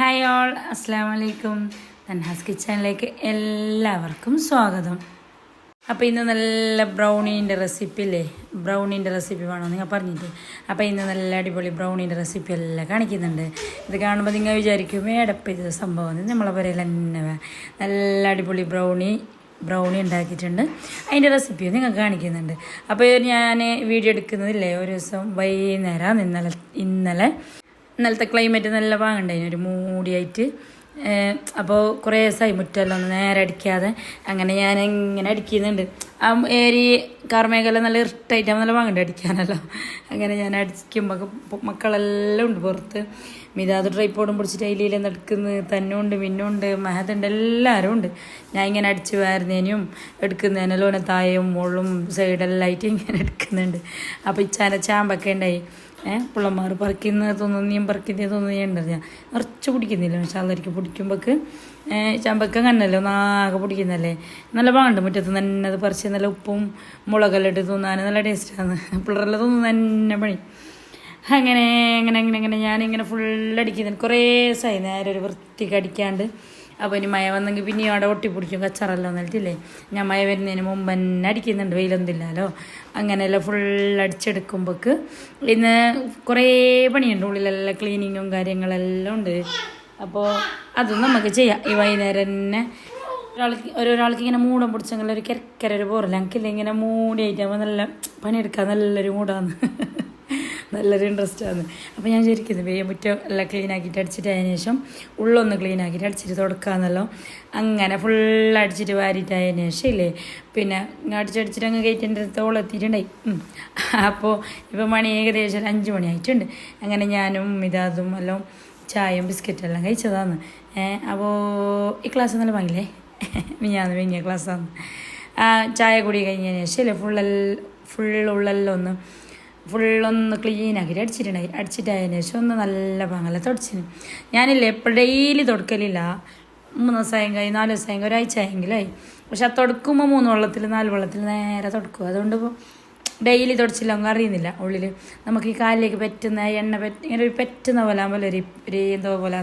Hi all, അസ്സാം വലൈക്കും. തൻഹാസ് കിച്ചണിലേക്ക് എല്ലാവർക്കും സ്വാഗതം. അപ്പോൾ ഇന്ന് നല്ല ബ്രൗണീൻ്റെ റെസിപ്പി ഇല്ലേ, ബ്രൗണീൻ്റെ റെസിപ്പി വേണോ നിങ്ങൾ പറഞ്ഞിട്ട്. അപ്പോൾ ഇന്ന് നല്ല അടിപൊളി ബ്രൗണീൻ്റെ റെസിപ്പി എല്ലാം കാണിക്കുന്നുണ്ട്. ഇത് കാണുമ്പോൾ നിങ്ങൾ വിചാരിക്കും ഏടപ്പം ഇത് സംഭവം നമ്മളെ പറയൽ തന്നെ നല്ല അടിപൊളി ബ്രൗണി ഉണ്ടാക്കിയിട്ടുണ്ട്. അതിൻ്റെ റെസിപ്പി നിങ്ങൾക്ക് കാണിക്കുന്നുണ്ട്. അപ്പോൾ ഞാൻ വീഡിയോ എടുക്കുന്നതില്ലേ ഒരു ദിവസം വൈകുന്നേരം ഇന്നലത്തെ ക്ലൈമറ്റ് നല്ല പാങ്ങുണ്ടായിരുന്നു, ഒരു മൂടിയായിട്ട്. അപ്പോൾ കുറേ ദിവസമായി മുറ്റമെല്ലാം ഒന്ന് നേരെ അടിക്കാതെ. അങ്ങനെ ഞാൻ ഇങ്ങനെ അടിക്കുന്നുണ്ട്. ആ കാർമേഘല നല്ല ഇഷ്ടമായിട്ടാകുമ്പോൾ നല്ല പാങ്ങുണ്ട് അടിക്കാനല്ലോ. അങ്ങനെ ഞാൻ അടിക്കുമ്പോൾ മക്കളെല്ലാം ഉണ്ട് പുറത്ത്. മിതാത് ട്രൈപ്പോടും പിടിച്ചിട്ട് അതിലെല്ലാം എടുക്കുന്നത് തന്നുണ്ട്, മിന്നുണ്ട്, മഹതുണ്ട്, എല്ലാവരും ഉണ്ട്. ഞാൻ ഇങ്ങനെ അടിച്ച് വാരുന്നതിനും എടുക്കുന്നതിനെല്ലാം തായവും മുള്ളും സൈഡെല്ലാം ആയിട്ട് ഇങ്ങനെ എടുക്കുന്നുണ്ട്. അപ്പോൾ ഇച്ചാൻ്റെ ചാമ്പൊക്കെ ഉണ്ടായി. പിള്ളമാർ പറിക്കുന്നത് തോന്നുന്നു, പറിക്കുന്നത് തോന്നുന്നു. ഉണ്ടറിയാം നിറച്ച് പിടിക്കുന്നില്ല. പക്ഷെ അതൊരിക്കും പിടിക്കുമ്പോൾക്ക് ചാമ്പക്ക കണ്ണല്ലോ നാകെ പിടിക്കുന്നല്ലേ. നല്ല പാണ്ട് മുറ്റത്ത് തന്നെ അത് പറിച്ച് നല്ല ഉപ്പും മുളകെല്ലാം ഇട്ട് തിന്നാൻ നല്ല ടേസ്റ്റാണ്. പിള്ളേരെല്ലാം തോന്നുന്നു തന്നെ പണി. അങ്ങനെ ഞാനിങ്ങനെ ഫുള്ളടിക്കുന്നുണ്ട്. കുറേ ദിവസമായി നേരെ ഒരു വൃത്തിക്ക് അടിക്കാണ്ട്. അപ്പോൾ ഇനി മഴ വന്നെങ്കിൽ പിന്നെയും അവിടെ ഒട്ടിപ്പിടിക്കും, കച്ചറല്ലോ എന്നിട്ടില്ലേ. ഞാൻ മഴ വരുന്നതിന് മുമ്പ് തന്നെ അടിക്കുന്നുണ്ട്, വെയിലൊന്നുമില്ലല്ലോ. അങ്ങനെയെല്ലാം ഫുള്ളടിച്ചെടുക്കുമ്പോൾക്ക് ഇന്ന് കുറേ പണിയുണ്ട്. ഉള്ളിലെല്ലാം ക്ലീനിങ്ങും കാര്യങ്ങളെല്ലാം ഉണ്ട്. അപ്പോൾ അതും നമുക്ക് ചെയ്യാം ഈ വൈകുന്നേരം തന്നെ. ഒരാൾക്ക് ഇങ്ങനെ മൂടം പിടിച്ചെങ്കിൽ ഒരു കിരക്കൊരു പോരല്ല. എനിക്കില്ല ഇങ്ങനെ മൂടിയായിട്ടാകുമ്പോൾ നല്ല പണിയെടുക്കാൻ നല്ലൊരു മൂടാണ്, നല്ലൊരു ഇൻട്രസ്റ്റാണ്. അപ്പോൾ ഞാൻ ശരിക്കും മുറ്റം എല്ലാം ക്ലീനാക്കിയിട്ട് അടിച്ചിട്ട് അതിന് ശേഷം ഉള്ളൊന്ന് ക്ലീനാക്കിയിട്ട് അടിച്ചിട്ട് തുടക്കാമെന്നല്ലോ. അങ്ങനെ ഫുള്ളടിച്ചിട്ട് വാരിയിട്ടതിന് ശേഷം ഇല്ലേ പിന്നെ അടിച്ചടിച്ചിട്ട് അങ്ങ് കയറ്റിൻ്റെ അടുത്തോളം എത്തിയിട്ടുണ്ടായി. അപ്പോൾ ഇപ്പോൾ മണി ഏകദേശം 5 മണി ആയിട്ടുണ്ട്. അങ്ങനെ ഞാനും ഇതാതും എല്ലാം ചായയും ബിസ്ക്കറ്റെല്ലാം കഴിച്ചതാണ്. അപ്പോൾ ഈ ക്ലാസ് നല്ല വാങ്ങില്ലേ, മിഞ്ഞാന്ന് വാങ്ങിയ ക്ലാസ്സാണ്. ചായ കൂടി കഴിഞ്ഞതിന് ശേഷം ഇല്ലേ ഫുള്ളുള്ളെല്ലാം ഫുള്ളൊന്ന് ക്ലീനാക്കിയിട്ട് അടിച്ചിട്ടതിന് ശേഷം ഒന്ന് നല്ല പാങ്ങല്ല തുടച്ചിന്. ഞാനില്ലേ എപ്പോൾ ഡെയിലി തുടക്കലില്ല. 3 ദിവസമായും 4 ദിവസമായും ഒരാഴ്ച ആയെങ്കിലായി. പക്ഷെ അത് തുടക്കുമ്പോൾ 3 വെള്ളത്തിൽ 4 വെള്ളത്തിൽ നേരെ തുടക്കും. അതുകൊണ്ട് ഇപ്പോൾ ഡെയിലി തുടച്ചില്ല, അങ്ങ് അറിയുന്നില്ല. ഉള്ളിൽ നമുക്ക് ഈ കാലിലേക്ക് പറ്റുന്ന എണ്ണ ഇങ്ങനെ ഒരു പറ്റുന്ന പോലെ ആകുമ്പോൾ ഒരു എന്തോ പോലെ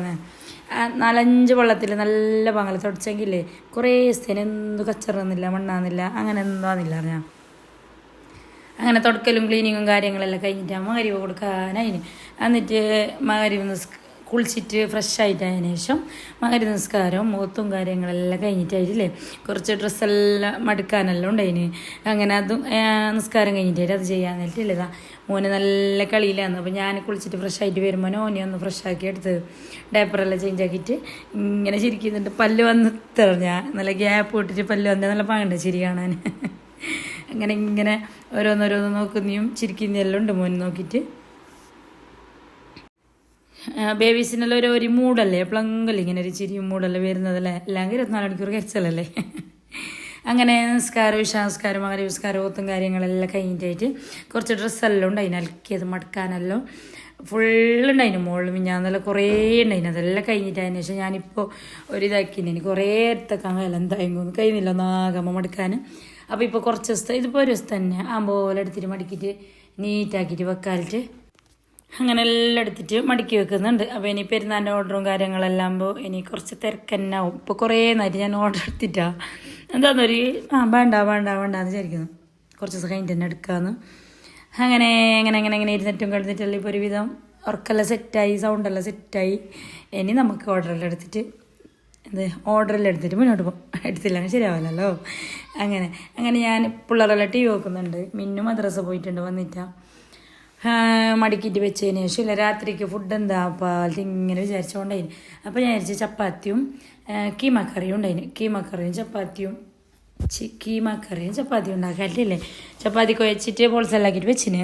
4-5 വെള്ളത്തിൽ നല്ല പാങ്ങല തുടച്ചെങ്കിലേ കുറേ ദിവസത്തേന് എന്ത് കച്ചറന്നില്ല, മണ്ണാന്നില്ല, അങ്ങനെ എന്താന്നില്ല അറിയാം. അങ്ങനെ തുടക്കലും ക്ലീനിങ്ങും കാര്യങ്ങളെല്ലാം കഴിഞ്ഞിട്ട് മകരിവ് കൊടുക്കാനതിന്. എന്നിട്ട് മകരിവ് കുളിച്ചിട്ട് ഫ്രഷായിട്ട് അതിന് ശേഷം മകരിവ് നിസ്കാരവും മുഖത്തും കാര്യങ്ങളെല്ലാം കഴിഞ്ഞിട്ടായിട്ടില്ലേ കുറച്ച് ഡ്രസ്സെല്ലാം മടുക്കാനെല്ലാം ഉണ്ടായിന്. അങ്ങനെ അതും നിസ്കാരം കഴിഞ്ഞിട്ടായിട്ട് അത് ചെയ്യാൻ നേരിട്ടില്ലതാ. മോന് നല്ല കളിയിലായിരുന്നു. അപ്പോൾ ഞാൻ കുളിച്ചിട്ട് ഫ്രഷായിട്ട് വരുമ്പോൾ ഓനെ ഒന്ന് ഫ്രഷാക്കി എടുത്ത് ഡയപ്പറെല്ലാം ചേഞ്ച് ആക്കിയിട്ട് ഇങ്ങനെ ചിരിക്കുന്നുണ്ട്. പല്ല് വന്ന് തെറിഞ്ഞാൽ നല്ല ഗ്യാപ്പ് ഇട്ടിട്ട് പല്ല് വന്നാൽ നല്ല പാങ്ങണ്ട ചിരി കാണാൻ. ഇങ്ങനെ ഓരോന്നോരോന്ന് നോക്കുന്നതും ചിരിക്കുന്നതെല്ലാം ഉണ്ട് മോൻ നോക്കിയിട്ട്. ബേബീസിനെല്ലാം ഒരു മൂടല്ലേ എപ്പോഴെങ്കിലും ഇങ്ങനെ ഒരു ചിരിയും മൂടല്ലേ വരുന്നതല്ലേ. എല്ലാം 24 മണിക്കൂർ കരച്ചലല്ലേ. അങ്ങനെ നിസ്കാരം വിഷാംസ്കാരം മകര വിസ്കാരം ഓത്തും കാര്യങ്ങളെല്ലാം കഴിഞ്ഞിട്ടായിട്ട് കുറച്ച് ഡ്രസ്സെല്ലാം ഉണ്ട്. അതിന് അലക്കിയത് മടക്കാനെല്ലാം ഫുള്ളുണ്ടായിന്. മുകളിൽ മിഞ്ഞാന്നെല്ലാം കുറേ ഉണ്ടായിന്. അതെല്ലാം കഴിഞ്ഞിട്ട് അതിന് ശേഷം ഞാനിപ്പോൾ ഇതാക്കിന് കുറേ എടുത്തേക്കാൻ കഴിയില്ല, എന്തായെങ്കിലും കഴിയുന്നില്ല ഒന്നാകുമ്പോൾ മടക്കാൻ. അപ്പോൾ ഇപ്പോൾ കുറച്ച് ദിവസത്തെ ഇതിപ്പോൾ ഒരു ദിവസം തന്നെ ആകുമ്പോൾ എടുത്തിട്ട് മടക്കിയിട്ട് നീറ്റാക്കിയിട്ട് വെക്കാലിട്ട് അങ്ങനെ എല്ലാം എടുത്തിട്ട് മടക്കി വെക്കുന്നുണ്ട്. അപ്പോൾ ഇനി പെരുന്നാൻ്റെ ഓർഡറും കാര്യങ്ങളെല്ലാം ആകുമ്പോൾ ഇനി കുറച്ച് തിരക്കന്നാവും. ഇപ്പോൾ കുറേ നേരം ഞാൻ ഓർഡർ എടുത്തിട്ടാണ് എന്താണെന്നൊരു വേണ്ടെന്ന് വിചാരിക്കുന്നു. കുറച്ച് ദിവസം കഴിഞ്ഞിട്ട് തന്നെ എടുക്കാമെന്ന്. അങ്ങനെ ഇരുന്നിട്ടും കിടന്നിട്ടല്ലേ ഇപ്പോൾ ഒരുവിധം ഉറക്കെല്ലാം സെറ്റായി, സൗണ്ടെല്ലാം സെറ്റായി. ഇനി നമുക്ക് ഓർഡറെല്ലാം എടുത്തിട്ട് മുന്നോട്ട് പോകും. എടുത്തില്ലെങ്കിൽ ശരിയാവില്ലല്ലോ. അങ്ങനെ ഞാൻ പിള്ളേരെല്ലാം TV നോക്കുന്നുണ്ട്. മിന്നു മദ്രസ പോയിട്ടുണ്ട്, വന്നിട്ടാണ് മടക്കിയിട്ട് വെച്ചതിന് ശേഷം ഇല്ല രാത്രിക്ക് ഫുഡ് എന്താ പാൽ ഇങ്ങനെ വിചാരിച്ചുകൊണ്ടായിന്. അപ്പോൾ ഞാൻ വിചാരിച്ച ചപ്പാത്തിയും കീമാക്കറിയും ഉണ്ടായിന്. കീമാക്കറിയും ചപ്പാത്തിയും ഉണ്ടാക്കാറില്ലേ. ചപ്പാത്തി കുഴച്ചിട്ട് ബോൾസെല്ലാക്കിയിട്ട് വെച്ചിന്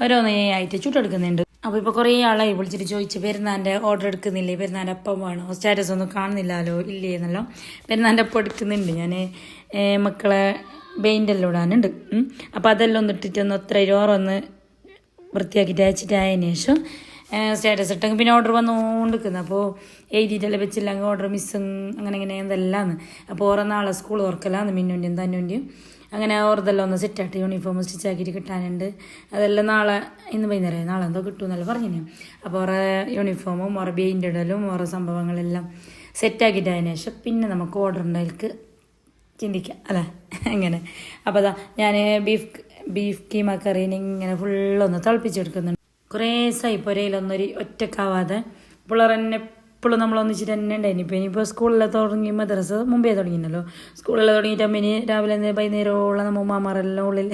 ഓരോന്നായിട്ട് ചുട്ടെടുക്കുന്നുണ്ട്. അപ്പോൾ ഇപ്പോൾ കുറേ ആളായി വിളിച്ചിട്ട് ചോദിച്ചു പെരുന്നാൻ്റെ ഓർഡർ എടുക്കുന്നില്ലേ, പെരുന്നാൻ്റെ അപ്പം വേണോ, സ്റ്റാറ്റസ് ഒന്നും കാണുന്നില്ലല്ലോ ഇല്ലേ എന്നല്ലോ. പെരുന്നാൻ്റെ അപ്പം എടുക്കുന്നുണ്ട് ഞാൻ. മക്കളെ പെയിൻ്റെല്ലാം ഇടാനുണ്ട്. അപ്പോൾ അതെല്ലാം ഒന്ന് ഇട്ടിട്ട് ഒന്ന് 1 ഓറൊന്ന് വൃത്തിയാക്കിയിട്ട് അയച്ചിട്ട് ആയതിനു ശേഷം സ്റ്റാറ്റസ് ഇട്ടെങ്കിൽ പിന്നെ ഓർഡർ വന്നുകൊണ്ടിരിക്കുന്നത്. അപ്പോൾ എഴുതിയിട്ടെല്ലാം വെച്ചില്ലെങ്കിൽ ഓർഡർ മിസ്സും അങ്ങനെ ഇങ്ങനെ എന്തെല്ലാമാണ്. അപ്പോൾ ഓരോ നാളെ സ്കൂൾ ഓർക്കലാന്ന് മിന്നുൻ്റെയും തന്നുൻ്റെയും. അങ്ങനെ ഓർതെല്ലാം ഒന്ന് സെറ്റായിട്ട് യൂണിഫോം സ്റ്റിച്ചാക്കിയിട്ട് കിട്ടാനുണ്ട്. അതെല്ലാം നാളെ ഇന്ന് വൈകുന്നേരം നാളെ എന്തോ കിട്ടുമെന്നല്ല പറഞ്ഞു. അപ്പോൾ ഓരോ യൂണിഫോമും ഓരോ ബെയിൻ്റെ ഇടലും ഓരോ സംഭവങ്ങളെല്ലാം സെറ്റാക്കിയിട്ടതിന് ശേഷം പിന്നെ നമുക്ക് ഓർഡറിൻ്റെ അതിലേക്ക് ചിന്തിക്കാം അല്ലേ അങ്ങനെ. അപ്പോൾ അതാ ഞാൻ ബീഫ് കീമ കറീനെ ഇങ്ങനെ ഫുള്ളൊന്ന് തിളപ്പിച്ചെടുക്കുന്നുണ്ട്. കുറേ ദിവസമായി പുരയിലൊന്നൊരു ഒറ്റക്കാവാതെ പിള്ളേർ എപ്പോഴും നമ്മളൊന്നിച്ചിട്ട് തന്നെ ഉണ്ടായിരുന്നു. ഇനിയിപ്പോൾ സ്കൂളിലെ തുടങ്ങി മദ്രസ മുമ്പേ തുടങ്ങിയല്ലോ. സ്കൂളിൽ തുടങ്ങിയിട്ട് അമ്മേന് രാവിലെ വൈകുന്നേരമുള്ള നമ്മൾ ഉമ്മമാരെല്ലാം ഉള്ളിൽ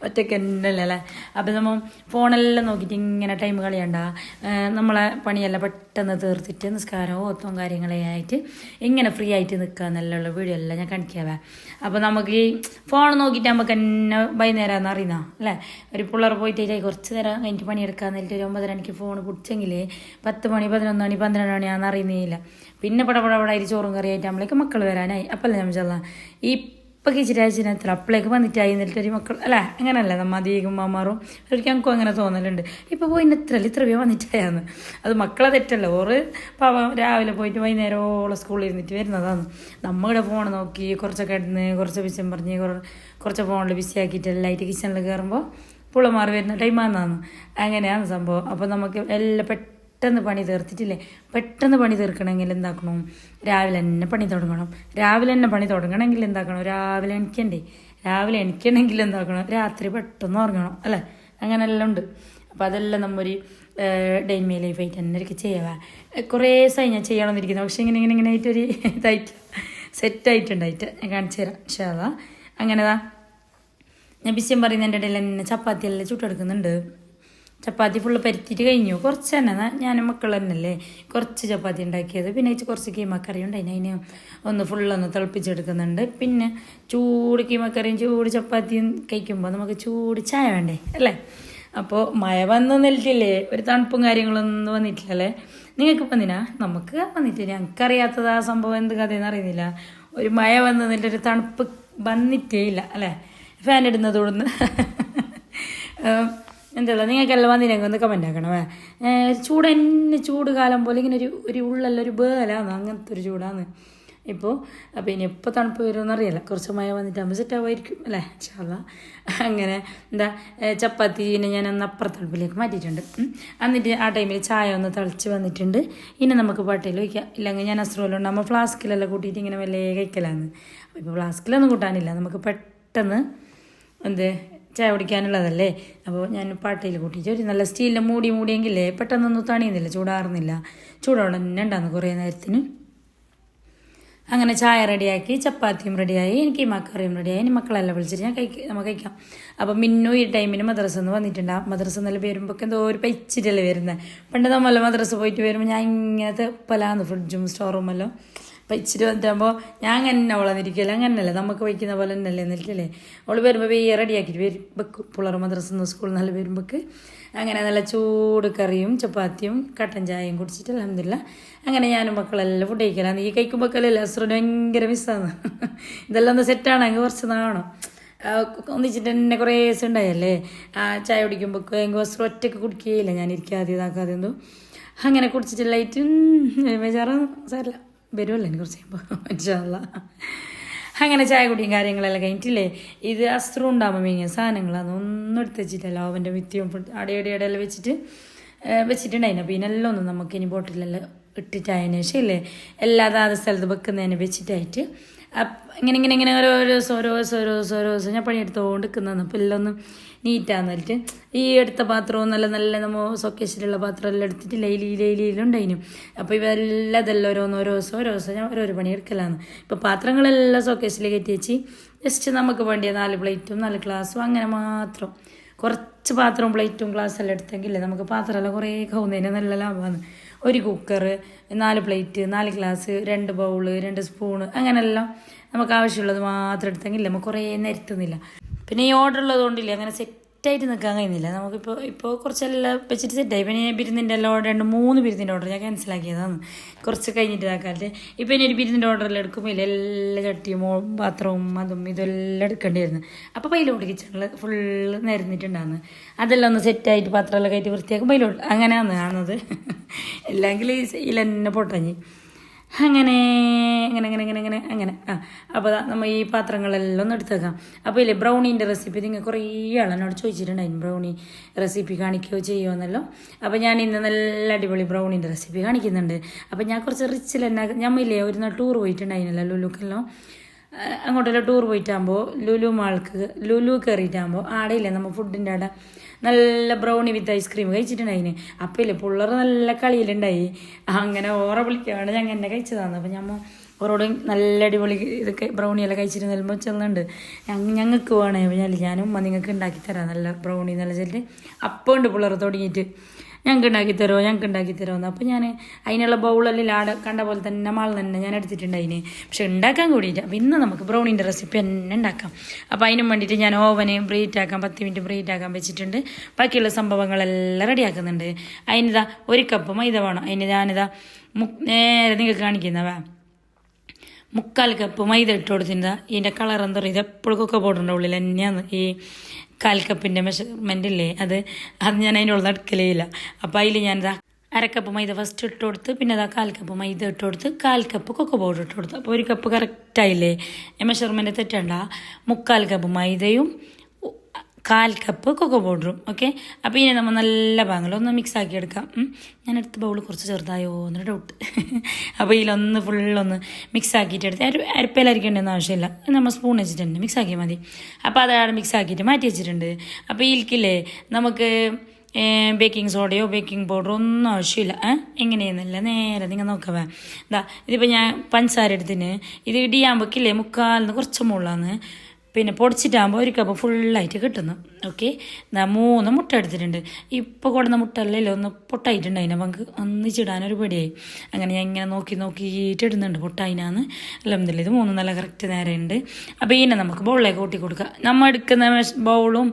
ഒറ്റയ്ക്ക് തന്നെ അല്ലേ. അപ്പോൾ നമ്മൾ ഫോണെല്ലാം നോക്കിയിട്ട് ഇങ്ങനെ ടൈം കളയണ്ട, നമ്മളെ പണിയെല്ലാം പെട്ടെന്ന് തീർത്തിട്ട് നിസ്കാരവും ഓത്തവും കാര്യങ്ങളെ ആയിട്ട് ഇങ്ങനെ ഫ്രീ ആയിട്ട് നിൽക്കുക എന്നുള്ള വീഡിയോ എല്ലാം ഞാൻ കാണിക്കാവേ. അപ്പോൾ നമുക്ക് ഈ ഫോൺ നോക്കിയിട്ട് നമുക്ക് തന്നെ വൈകുന്നേരം അറിയുന്ന അല്ലേ. ഒരു പിള്ളേർ പോയിട്ട് കുറച്ച് നേരം കഴിഞ്ഞിട്ട് പണിയെടുക്കാന്ന് എന്നിട്ട് ഒരു 9:30 മണിക്ക് ഫോൺ പിടിച്ചെങ്കിൽ 10 മണി 11 മണി 12 മണിയാണെന്ന് അറിയുന്നില്ല. പിന്നെ പടപടപടായിട്ട് ചോറും കറിയായിട്ട് നമ്മളേക്ക് മക്കൾ വരാനായി. അപ്പല്ലേ നമ്മൾ ചെല്ലാം ഇപ്പം കിച്ചിരാഴ്ച അപ്പളേക്ക് വന്നിട്ടായി എന്നിട്ടൊരു മക്കൾ അല്ലേ. അങ്ങനെയല്ലേ നമ്മൾ അധികം അമ്മമാരും ഒരിക്കലും എനിക്കും അങ്ങനെ തോന്നലുണ്ട്. ഇപ്പോൾ പോയി ഇത്ര വേഗം വന്നിട്ടായാന്ന്. അത് മക്കളെ തെറ്റല്ല. ഓറ് പാവം രാവിലെ പോയിട്ട് വൈകുന്നേരമോളം സ്കൂളിൽ ഇരുന്നിട്ട് വരുന്നതാണ്. നമ്മളുടെ ഫോൺ നോക്കി കുറച്ചൊക്കെ ഇടുന്ന് കുറച്ച് വിഷയം പറഞ്ഞ് കുറച്ച് ഫോണിൽ ബിസി ആക്കിയിട്ട് എല്ലായിട്ട് കിച്ചണിൽ കയറുമ്പോൾ പുള്ളമാർ വരുന്ന ടൈമാണെന്നാണ്. അങ്ങനെയാണ് സംഭവം. അപ്പോൾ നമുക്ക് എല്ലാം പെട്ടെന്ന് പണി തീർത്തിട്ടില്ലേ. പെട്ടെന്ന് പണി തീർക്കണമെങ്കിൽ എന്താക്കണം, രാവിലെ തന്നെ പണി തുടങ്ങണം. രാവിലെ തന്നെ പണി തുടങ്ങണമെങ്കിൽ എന്താക്കണം, രാവിലെ എണിക്കണ്ടേ. രാവിലെ എണിക്കണമെങ്കിൽ എന്താക്കണം, രാത്രി പെട്ടെന്ന് ഉറങ്ങണം അല്ലേ. അങ്ങനെല്ലാം ഉണ്ട്. അപ്പോൾ അതെല്ലാം നമ്മൊരു ഡെയിൻമേ ലൈഫായിട്ട് തന്നെ എനിക്ക് ചെയ്യാവേ. കുറേ ദിവസമായി ഞാൻ ചെയ്യണമെന്നിരിക്കുന്നത്. പക്ഷേ ഇങ്ങനെ ആയിട്ടൊരു ഇതായിട്ട് സെറ്റായിട്ടുണ്ടായിട്ട് ഞാൻ കാണിച്ചു തരാം ഷാദാ. അങ്ങനെതാ ഞാൻ വിഷയം പറയുന്നതിൻ്റെ ഇടയിൽ തന്നെ ചപ്പാത്തിയെല്ലാം ചുട്ടെടുക്കുന്നുണ്ട്. ചപ്പാത്തി ഫുള്ള് പരത്തിയിട്ട് കഴിഞ്ഞു. കുറച്ച് തന്നെ ഞാൻ മക്കൾ തന്നെയല്ലേ കുറച്ച് ചപ്പാത്തി ഉണ്ടാക്കിയത്. പിന്നെ കുറച്ച് കീമക്കറി ഉണ്ടായിന്, അതിന് ഒന്ന് ഫുള്ളൊന്ന് തിളപ്പിച്ചെടുക്കുന്നുണ്ട്. പിന്നെ ചൂട് കീമക്കറിയും ചൂട് ചപ്പാത്തിയും കഴിക്കുമ്പോൾ നമുക്ക് ചൂട് ചായ വേണ്ടേ അല്ലേ. അപ്പോൾ മഴ വന്ന് നിൽക്കില്ലേ, ഒരു തണുപ്പും കാര്യങ്ങളൊന്നും വന്നിട്ടില്ലല്ലേ. നിങ്ങൾക്ക് വന്നിനാ? നമുക്ക് വന്നിട്ടില്ല. ഞങ്ങൾക്കറിയാത്തത് ആ സംഭവം എന്ത് കഥയെന്ന് അറിയുന്നില്ല. ഒരു മഴ വന്ന് നിന്നിട്ടൊരു തണുപ്പ് വന്നിട്ടേ ഇല്ല അല്ലേ. ഫാൻ ഇടുന്നതോടുന്ന് എന്തല്ല നിങ്ങൾക്കെല്ലാം വന്നില്ലെങ്കിൽ ഒന്ന് കമൻ്റ് ആക്കണമേ. ചൂട് കാലം പോലെ ഇങ്ങനെ ഒരു ഉള്ളെല്ലാം ഒരു ബേലാണ്, അങ്ങനത്തെ ഒരു ചൂടാണ് ഇപ്പോൾ. അപ്പോൾ ഇനി എപ്പോൾ തണുപ്പ് വരുമെന്ന് അറിയില്ല. കുറച്ച് മഴ വന്നിട്ടാകുമ്പോൾ സെറ്റാവുമായിരിക്കും അല്ലേ ഇൻഷാല്ലാ. അങ്ങനെ എന്താ ചപ്പാത്തിനെ ഞാൻ ഒന്ന് അപ്പുറത്തടുപ്പിലേക്ക് മാറ്റിയിട്ടുണ്ട്. എന്നിട്ട് ആ ടൈമിൽ ചായ ഒന്ന് തിളച്ച് വന്നിട്ടുണ്ട്. ഇനി നമുക്ക് പാട്ടയിൽ വയ്ക്കാം. ഇല്ലെങ്കിൽ ഞാൻ അസ്രോലും ഉണ്ടാകുമ്പോൾ ഫ്ലാസ്കിലെല്ലാം കൂട്ടിയിട്ട് ഇങ്ങനെ വല്ലേ കഴിക്കലാന്ന്. അപ്പോൾ ഇപ്പോൾ ഫ്ലാസ്കിലൊന്നും കൂട്ടാനില്ല, നമുക്ക് പെട്ടെന്ന് ചായ കുടിക്കാനുള്ളതല്ലേ. അപ്പോൾ ഞാൻ പാട്ടയിൽ കൂട്ടിയിട്ട് ഒരു നല്ല സ്റ്റീലിൻ്റെ മൂടിയെങ്കിലേ പെട്ടെന്നൊന്നും തണിയുന്നില്ല, ചൂടാറുന്നില്ല. ചൂടോടെ തന്നെ ഉണ്ടാകുന്നു കുറേ നേരത്തിന്. അങ്ങനെ ചായ റെഡിയാക്കി, ചപ്പാത്തിയും റെഡിയായി, എനിക്ക് ഈ മക്കറിയും റെഡിയായി. ഇനി മക്കളെല്ലാം വിളിച്ചിട്ട് നമുക്ക് കഴിക്കാം. അപ്പം മിന്നു ഈ ടൈമിന് മദ്രസ നിന്ന് വന്നിട്ടുണ്ടാകും. മദ്രസ നല്ല വരുമ്പോൾ എന്തോ ഒരു പൈച്ചിട്ടല്ലേ വരുന്നത്. പണ്ട് നമ്മളെ മദ്രസ പോയിട്ട് വരുമ്പോൾ ഞാൻ ഇങ്ങനത്തെ പലാന്ന് ഫ്രിഡ്ജും സ്റ്റോറൂമെല്ലാം പൈച്ചിട്ട് വന്നിട്ടാകുമ്പോൾ ഞാൻ അങ്ങനെ അവളന്നിരിക്കില്ല. അങ്ങനെയല്ലേ നമുക്ക് വയ്ക്കുന്ന പോലെ തന്നെയല്ലേ എന്നിട്ടല്ലേ. അവൾ വരുമ്പോൾ റെഡിയാക്കിയിട്ട് വെക്കും. പിള്ളേർ മദ്രസ സ്കൂളിൽ നല്ല വരുമ്പോൾക്ക് അങ്ങനെ നല്ല ചൂട് കറിയും ചപ്പാത്തിയും കട്ടൻ ചായയും കുടിച്ചിട്ട് അൽഹംദുലില്ലാ അങ്ങനെ ഞാനും മക്കളെല്ലാം ഫുഡ് കഴിക്കലാണ്. ഈ കഴിക്കുമ്പോഴല്ലേ അസുറിന് ഭയങ്കര മിസ്സാണ്. ഇതെല്ലാം ഒന്ന് സെറ്റാണെങ്കിൽ കുറച്ച് നാണോ ഒന്നിച്ചിട്ട് തന്നെ കുറേ ദിവസം ഉണ്ടായല്ലേ. ചായ കുടിക്കുമ്പോൾ എങ്കിൽ വസ്ത്രം ഒറ്റയ്ക്ക് കുടിക്കുകയില്ല, ഞാൻ ഇരിക്കാതെ ഇതാക്കാതെ എന്തോ അങ്ങനെ കുടിച്ചിട്ടില്ലായിട്ട് ബേജാറാണ്. സാരല്ല, വരുമല്ലോ എനിക്ക് കുറച്ച് കഴിയുമ്പോൾ ഇൻഷാല്ലാ. അങ്ങനെ ചായ കുടിയും കാര്യങ്ങളെല്ലാം കഴിഞ്ഞിട്ടില്ലേ. ഇത് അസ്ത്രം ഉണ്ടാകുമ്പോൾ മേങ്ങിയ സാധനങ്ങളാണ്, ഒന്നും എടുത്ത് വെച്ചിട്ടല്ല. അവൻ്റെ മിത്തിയും അടയടയെല്ലാം വെച്ചിട്ടുണ്ടായിരുന്നു. അപ്പോൾ ഇതിനെല്ലാം ഒന്നും നമുക്ക് ഇനി ബോട്ടിലെല്ലാം ഇട്ടിട്ടായതിനു ശേഷം ഇല്ലേ എല്ലാ അതാത് സ്ഥലത്ത് വെക്കുന്നതിന് വെച്ചിട്ടായിട്ട് ഇങ്ങനെ ഓരോ ദിവസം ഞാൻ പണിയെടുത്തുകൊണ്ട് നിൽക്കുന്നതാണ്. അപ്പോൾ എല്ലാം ഒന്ന് നീറ്റാന്നിട്ട് ഈ എടുത്ത പാത്രവും നല്ല നമ്മൾ സൊക്കേഷിലുള്ള പാത്രം എല്ലാം എടുത്തിട്ട് ലൈലിയിലുണ്ടായിരുന്നു. അപ്പോൾ ഇവരെല്ലാം ഇതെല്ലാം ഓരോ ദിവസം ഞാൻ ഓരോരോ പണിയെടുക്കലാണ്. ഇപ്പോൾ പാത്രങ്ങളെല്ലാം സൊക്കേഷിൽ കയറ്റി വെച്ച് ജസ്റ്റ് നമുക്ക് വേണ്ടിയ 4 പ്ലേറ്റും 4 ഗ്ലാസ്സും അങ്ങനെ മാത്രം കുറച്ച് പാത്രവും പ്ലേറ്റും ഗ്ലാസ്സെല്ലാം എടുത്തെങ്കിൽ നമുക്ക് പാത്രമെല്ലാം കുറേ കവുന്നതിന് നല്ല ലാഭമാണ്. ഒരു cooker, 4 plate, 4 glass, 2 bowl, 2 spoon, അങ്ങനെയെല്ലാം നമുക്ക് ആവശ്യമുള്ളത് മാത്രം എടുത്തെങ്കിൽ നമുക്ക് കുറേ നിരത്തുന്നില്ല. പിന്നെ ഈ ഓർഡർ ഉള്ളതുകൊണ്ടില്ലേ അങ്ങനെ സെറ്റ് സെറ്റായിട്ട് നിൽക്കാൻ കഴിയുന്നില്ല. ഇപ്പോൾ കുറച്ചെല്ലാം വെച്ചിട്ട് സെറ്റായി. ഇപ്പം ഞാൻ ബിരുന്നിൻ്റെ എല്ലാം ഓർഡർ 2-3 ബിരുന്നിൻ്റെ ഓർഡർ ഞാൻ ക്യാൻസലാക്കിയതാണ് കുറച്ച് കഴിഞ്ഞിട്ട് ഇതാക്കാതെ. ഇപ്പം ഇനി ഒരു ബിരുന്നിൻ്റെ ഓർഡറെല്ലാം എടുക്കുമ്പോൾ എല്ലാ ചട്ടിയും പാത്രവും അതും ഇതെല്ലാം എടുക്കേണ്ടി വരുന്നു. അപ്പോൾ പൈലോട്ട് കിച്ചണിൽ ഫുള്ള് നിരന്നിട്ടുണ്ടാകുന്നു. അതെല്ലാം ഒന്ന് സെറ്റായിട്ട് പാത്രമെല്ലാം കയറ്റി വൃത്തിയാക്കും പൈലോട്ട് അങ്ങനെയാണ് കാണുന്നത്. അല്ലെങ്കിൽ ഇതിൽ തന്നെ പൊട്ടഞ്ഞ് അങ്ങനെ അങ്ങനെ അങ്ങനെ അങ്ങനെ അങ്ങനെ അങ്ങനെ അപ്പോൾ നമ്മൾ ഈ പാത്രങ്ങളെല്ലാം ഒന്ന് എടുത്തേക്കാം. അപ്പോൾ ഇല്ലേ ബ്രൗണീൻ്റെ റെസിപ്പി നിങ്ങൾ കുറേ ആളെന്നോട് ചോദിച്ചിട്ടുണ്ടായിരുന്നു ബ്രൗണി റെസിപ്പി കാണിക്കുകയോ ചെയ്യുമോ എന്നല്ലോ. അപ്പോൾ ഞാൻ ഇന്ന് നല്ല അടിപൊളി ബ്രൗണീൻ്റെ റെസിപ്പി കാണിക്കുന്നുണ്ട്. അപ്പോൾ ഞാൻ കുറച്ച് റിച്ചിൽ തന്നെ ഞമ്മയില്ലേ ഒരു നാൾ ടൂർ പോയിട്ടുണ്ടായിരുന്നല്ലോ ലുലുക്കെല്ലാം. അങ്ങോട്ടെല്ലാം ടൂർ പോയിട്ടാകുമ്പോൾ ലുലു കയറിയിട്ടാകുമ്പോൾ ആടെയില്ലേ നമ്മൾ ഫുഡിൻ്റെ അവിടെ നല്ല ബ്രൗണി വിത്ത് ഐസ്ക്രീം കഴിച്ചിട്ടുണ്ടായിന്. അപ്പം ഇല്ലേ പിള്ളേർ നല്ല കളിയിലുണ്ടായി. അങ്ങനെ ഓറ വിളിക്കാണ്ട് ഞങ്ങൾ എന്നെ കഴിച്ചതാണ്. അപ്പം ഞമ്മ ഓരോട് നല്ല അടിപൊളി ഇതൊക്കെ ബ്രൗണിയെല്ലാം കഴിച്ചിട്ട് നൽകുമ്പോൾ ചെല്ലുന്നുണ്ട് ഞങ്ങൾക്ക് വേണേ ഞാനും നിങ്ങൾക്ക് ഉണ്ടാക്കി തരാം നല്ല ബ്രൗണി നല്ല ചെല്ലിട്ട് അപ്പം ഉണ്ട് പിള്ളേർ തുടങ്ങിയിട്ട് ഞങ്ങൾക്ക് ഉണ്ടാക്കി തരുമോ. അപ്പോൾ ഞാൻ അതിനുള്ള ബൗളെല്ലാം ആടെ കണ്ട പോലെ തന്നെ മാൾ തന്നെ ഞാൻ എടുത്തിട്ടുണ്ടായിന്. പക്ഷെ ഉണ്ടാക്കാൻ കൂടിയിട്ട് അപ്പോൾ ഇന്ന് നമുക്ക് ബ്രൗണിൻ്റെ റെസിപ്പി തന്നെ ഉണ്ടാക്കാം. അപ്പോൾ അതിനും വേണ്ടിയിട്ട് ഞാൻ ഓവന് ബ്രീറ്റ് ആക്കാൻ 10 മിനിറ്റ് ബ്രീറ്റ് ആക്കാൻ വെച്ചിട്ടുണ്ട്. ബാക്കിയുള്ള സംഭവങ്ങളെല്ലാം റെഡിയാക്കുന്നുണ്ട്. അതിനിതാ 1 കപ്പ് മൈദ വേണം. അതിന് ഞാനിതാ നേരെ നിങ്ങൾക്ക് കാണിക്കുന്നവ 3/4 കപ്പ് മൈദ ഇട്ട് കൊടുത്തിരുന്ന ഇതിൻ്റെ കളർ എന്താ പറയുക ഇത് എപ്പോഴും കൊക്ക പൗഡറിൻ്റെ ഉള്ളിൽ തന്നെയാണ് ഈ 1/4 കപ്പിൻ്റെ മെഷർമെൻ്റ് ഇല്ലേ അത് ഞാൻ അതിൻ്റെ ഉള്ളിൽ എടുക്കലേ ഇല്ല. അപ്പോൾ അതിൽ ഞാനിതാ 1/2 കപ്പ് മൈദ ഫസ്റ്റ് ഇട്ട് കൊടുത്ത് പിന്നെ അതാ 1/4 കപ്പ് മൈദ ഇട്ട് കൊടുത്ത് 1/4 കപ്പ് കൊക്ക പൗഡർ ഇട്ട് കൊടുത്ത്. അപ്പോൾ 1 കപ്പ് കറക്റ്റായില്ലേ മെഷർമെൻറ്റ് തെറ്റണ്ട. 3/4 കപ്പ് മൈദയും 1/4 കപ്പ് കൊക്കോ പൗഡറും. ഓക്കെ. അപ്പോൾ ഇനി നമ്മൾ നല്ല ഭാഗങ്ങളൊന്ന് മിക്സ് ആക്കി എടുക്കാം. ഞാൻ എടുത്ത ബൗൾ കുറച്ച് ചെറുതായോ എന്നൊരു ഡൗട്ട്. അപ്പോൾ ഇതിലൊന്ന് ഫുള്ളൊന്ന് മിക്സ് ആക്കിയിട്ട് എടുത്ത് അരിപ്പയിലരിക്കേണ്ടെന്ന് ആവശ്യമില്ല. നമ്മൾ സ്പൂൺ വെച്ചിട്ടുണ്ട് മിക്സ് ആക്കിയാൽ മതി. അപ്പോൾ അതാണ് മിക്സ് ആക്കിയിട്ട് മാറ്റി വെച്ചിട്ടുണ്ട്. അപ്പോൾ ഇതിൽക്കില്ലേ നമുക്ക് ബേക്കിംഗ് സോഡയോ ബേക്കിംഗ് പൗഡറോ ഒന്നും ആവശ്യമില്ല. എങ്ങനെയെന്നല്ല നേരെ നിങ്ങൾ നോക്കവേ. ഇതിപ്പോൾ ഞാൻ പഞ്ചസാര എടുത്തിന് ഇത് ഇടിയാകുമ്പോഴേക്കില്ലേ 3/4 കുറച്ച് മുകളിലാണ്. പിന്നെ പൊടിച്ചിട്ടാകുമ്പോൾ 1 കപ്പ് ഫുള്ളായിട്ട് കിട്ടുന്നു. ഓക്കെ. 3 മുട്ട എടുത്തിട്ടുണ്ട്. ഇപ്പോൾ കൊടുന്ന മുട്ട അല്ലല്ലോ ഒന്ന് പൊട്ടായിട്ടുണ്ട്. അതിനെ നമുക്ക് ഒന്നിച്ചിടാനൊരു പേടിയായി. അങ്ങനെ ഞാൻ ഇങ്ങനെ നോക്കിയിട്ട് ഇടുന്നുണ്ട് പൊട്ടായിനാന്ന്. അല്ലെന്നില്ല ഇത് 3 നല്ല കറക്റ്റ് നേരെയുണ്ട്. അപ്പോൾ ഇതിനെ നമുക്ക് ബൗളിലേക്ക് കൂട്ടി കൊടുക്കാം. നമ്മൾ എടുക്കുന്ന ബൗളും